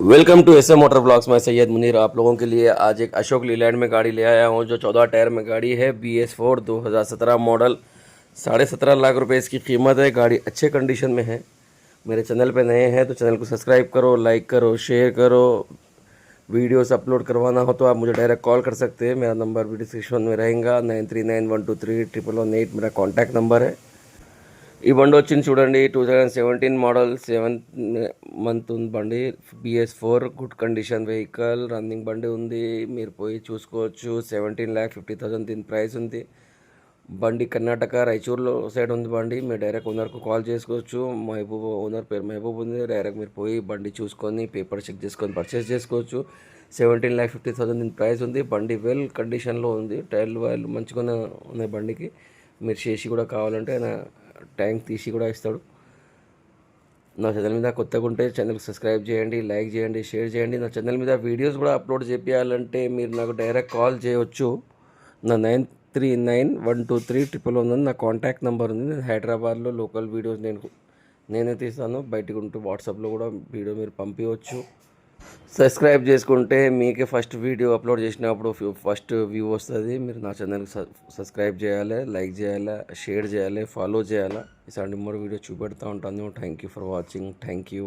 Welcome to SA motor blogs. मैं सैयद मुनीर आप लोगों के लिए आज एक अशोक लीलैंड में गाड़ी ले आया हूँ जो 14 टायर में गाड़ी है। BS4 2017 model. 17.5 लाख रुपए इसकी कीमत है। गाड़ी अच्छे कंडीशन में है। मेरे चैनल पे नए हैं तो चैनल को सब्सक्राइब करो, लाइक करो, शेयर करो। वीडियोस अपलोड करवाना हो तो आप मुझे डायरेक्ट कॉल कर सकते हैं। मेरा नंबर भी डिस्क्रिप्शन में रहेगा। 9391231118 मेरा कॉन्टैक्ट नंबर है। ఈ బండి వచ్చింది చూడండి, 2017 మోడల్, 7th మంత్ ఉంది బండి. BS4 good condition vehicle, running బండి ఉంది. మీరు పోయి చూసుకోవచ్చు. 17,50,000 దీని ప్రైస్ ఉంది. బండి కర్ణాటక రాయచూర్లో సైడ్ ఉంది బండి. మీరు డైరెక్ట్ ఓనర్కు కాల్ చేసుకోవచ్చు. మహబూబ్, ఓనర్ పేరు మహబూబ్ ఉంది. డైరెక్ట్ మీరు పోయి బండి చూసుకొని పేపర్ చెక్ చేసుకొని పర్చేస్ చేసుకోవచ్చు. 17,50,000 దీని ప్రైస్ ఉంది. బండి వెల్ కండిషన్లో ఉంది. టైర్లు వైర్లు మంచిగానే ఉన్నాయి బండికి. మీరు చేసి కూడా కావాలంటే ఆయన ట్యాంక్ తీసి కూడా ఇస్తాడు. నా ఛానల్ మీద కొత్తగా ఉంటే ఛానల్కి సబ్స్క్రైబ్ చేయండి, లైక్ చేయండి, షేర్ చేయండి. నా ఛానల్ మీద వీడియోస్ కూడా అప్లోడ్ చేయాలంటే మీరు నాకు డైరెక్ట్ కాల్ చేయవచ్చు. నా 93912311 నా కాంటాక్ట్ నెంబర్ ఉంది. నేను హైదరాబాద్లో లోకల్ వీడియోస్ నేనే తీస్తాను. బయటకు ఉంటూ వాట్సాప్లో కూడా వీడియో మీరు పంపించవచ్చు. సబ్స్క్రైబ్ చేసుకుంటే మీకే ఫస్ట్ వీడియో అప్లోడ్ చేసినప్పుడు ఫస్ట్ వ్యూ వస్తుంది. మీరు నా ఛానల్కి సబ్స్క్రైబ్ చేయాలి, లైక్ చేయాలి, షేర్ చేయాలి, ఫాలో చేయాలి. ఇలాంటి మరో వీడియో చూపెడతా ఉంటాను. Thank you for watching. Thank you.